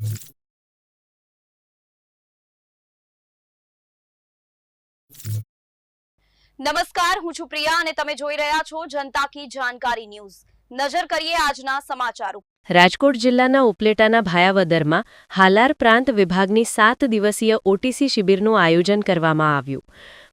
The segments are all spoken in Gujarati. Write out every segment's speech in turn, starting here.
નમસ્કાર, હું છું પ્રિયા અને તમે જોઈ રહ્યા છો જનતા કી જાણકારી ન્યૂઝ। નજર કરીએ આજના સમાચાર ઉપર। રાજકોટ જિલ્લાના ઉપલેટાના ભાયાવદરમાં હાલાર પ્રાંત વિભાગની 7 દિવસીય ઓટીસી શિબિરનું આયોજન કરવામાં આવ્યું।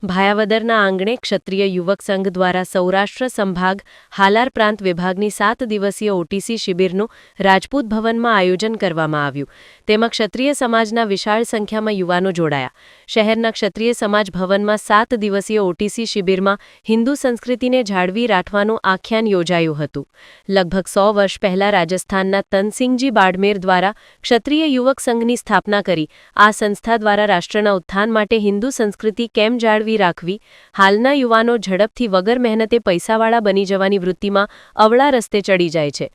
ભાયાવદરના આંગણે ક્ષત્રિય યુવક સંઘ દ્વારા સૌરાષ્ટ્ર સંભાગ હાલાર પ્રાંત વિભાગની 7 દિવસીય ઓટીસી શિબિરનું રાજપૂત ભવનમાં આયોજન કરવામાં આવ્યું। તેમાં ક્ષત્રિય સમાજના વિશાળ સંખ્યામાં યુવાનો જોડાયા। શહેરના ક્ષત્રિય સમાજ ભવનમાં 7 દિવસીય ઓટીસી શિબિરમાં હિન્દુ સંસ્કૃતિને જાળવી રાખવાનું આખ્યાન યોજાયું હતું। લગભગ 100 વર્ષ પહેલા રાજસ્થાનના તનસિંહજી બાડમેર દ્વારા ક્ષત્રિય યુવક સંઘની સ્થાપના કરી। આ સંસ્થા દ્વારા રાષ્ટ્રના ઉત્થાન માટે હિન્દુ સંસ્કૃતિ કેમ જાળવી રાખવી, હાલના યુવાનો ઝડપથી વગર મહેનતે પૈસાવાળા બની જવાની વૃત્તિમાં અવળા રસ્તે ચડી જાય છે।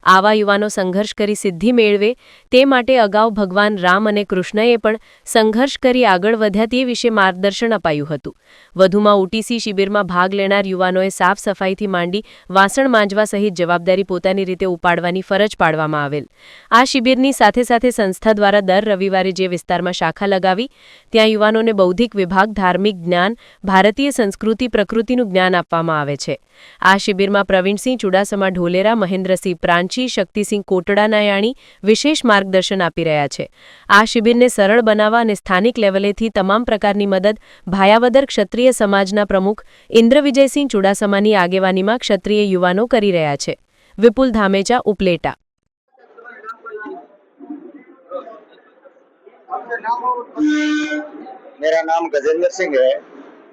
આવા યુવાનો સંઘર્ષ કરી સિદ્ધિ મેળવે તે માટે અગાઉ ભગવાન રામ અને કૃષ્ણએ પણ સંઘર્ષ કરી આગળ વધ્યા તે વિશે માર્ગદર્શન અપાયું હતું। વધુમાં ઓટીસી શિબિરમાં ભાગ લેનાર યુવાનોએ સાફ સફાઈથી માંડી વાસણ માંજવા સહિત જવાબદારી પોતાની રીતે ઉપાડવાની ફરજ પાડવામાં આવેલ। આ શિબિરની સાથે સાથે સંસ્થા દ્વારા દર રવિવારે જે વિસ્તારમાં શાખા લગાવી ત્યાં યુવાનોને બૌદ્ધિક વિભાગ, ધાર્મિક જ્ઞાન, ભારતીય સંસ્કૃતિ, પ્રકૃતિનું જ્ઞાન આપવામાં આવે છે। આ શિબિરમાં પ્રવીણસિંહ ચુડાસમા ઢોલેરા, મહેન્દ્રસિંહ પ્રાંચી, શક્તિસિંહ કોટડા નાયાણી વિશેષ માર્ગદર્શન આપી રહ્યા છે। આ શિબિરને સરળ બનાવવા અને સ્થાનિક લેવલેથી તમામ પ્રકારની મદદ ભાયાવદર ક્ષત્રિય સમાજના પ્રમુખ ઇન્દ્રવિજયસિંહ ચુડાસમાની આગેવાનીમાં ક્ષત્રિય યુવાનો કરી રહ્યા છે। વિપુલ ધામેચા, ઉપલેટા। मेरा नाम गजेंद्र सिंह है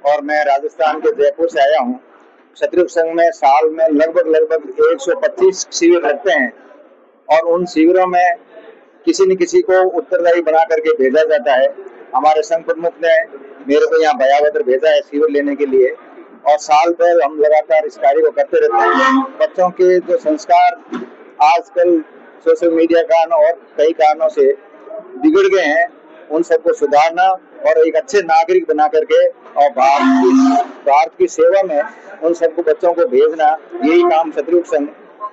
और मैं राजस्थान के जयपुर से आया हूँ। क्षत्रिय संघ में साल में लगभग 125 शिविर लगते हैं और उन शिविरों में किसी न किसी को उत्तरदायी बना करके भेजा जाता है। हमारे संघ प्रमुख ने मेरे को यहाँ भयावदर भेजा है शिविर लेने के लिए और साल भर हम लगातार इस कार्य को करते रहते हैं। बच्चों के जो संस्कार आजकल सोशल मीडिया कारण और कई कारणों से बिगड़ गए हैं, उन सबको सुधारना और एक अच्छे नागरिक बना करके और भारत की सेवा में उन सबको बच्चों को भेजना, यही काम क्षत्रिय संघ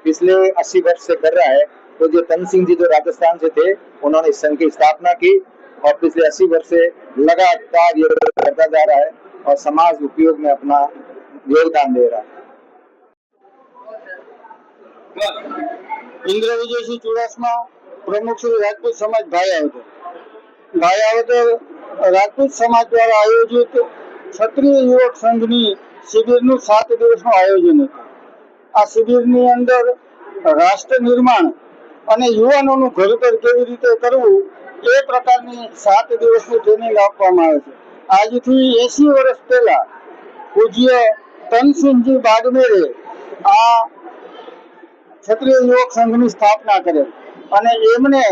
पिछले 80 वर्ष से कर रहा है। तो जो तन सिंह जी जो राजस्थान से थे, उन्होंने इस संघ की स्थापना की और पिछले 80 वर्ष से लगातार ये करता जा रहा है और समाज उपयोग में अपना योगदान दे रहा है। ઇન્દ્રવિજયસિંહ ચુડાસમા, પ્રમુખ શ્રી રાજપૂત સમાજ ભાયાવદર રાજપૂત સમાજ દ્વારા આયોજિત ક્ષત્રિય યુવક સંઘની શિબિરનું 7 દિવસનું આયોજન હતું। આ શિબિરની અંદર રાષ્ટ્ર નિર્માણ અને યુવાનોનું ઘડતર કેવી રીતે કરવું એ પ્રકારની 7 દિવસની ટ્રેનિંગ આપવામાં આવે છે। આજથી 80 વર્ષ પહેલા પૂજ્ય તનસિંહજી બાડમેરે આ ક્ષત્રિય યુવક સંઘની સ્થાપના કરેલ અને એમને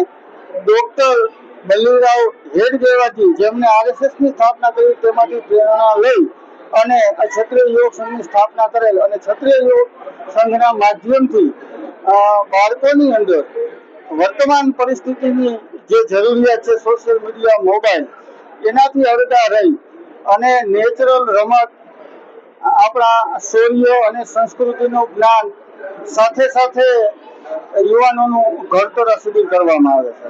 ડોક્ટર બલ્લીરાવ હેડગેવાજી જેમને આરએસએસની સ્થાપના કરી તેમાંથી પ્રેરણા લઈ અને આ ક્ષત્રિય યુવક સંઘની સ્થાપના કરેલ અને ક્ષત્રિય યુવક સંઘના માધ્યમથી બાળકોની અંદર વર્તમાન પરિસ્થિતિની જે જરૂરિયાત છે સોશિયલ મીડિયા, મોબાઈલ એનાથી અળગા રહી અને નેચરલ રમત, આપણા શૌર્ય અને સંસ્કૃતિનું જ્ઞાન સાથે સાથે યુવાનોનું ઘડતર શિબિર કરવામાં આવે છે।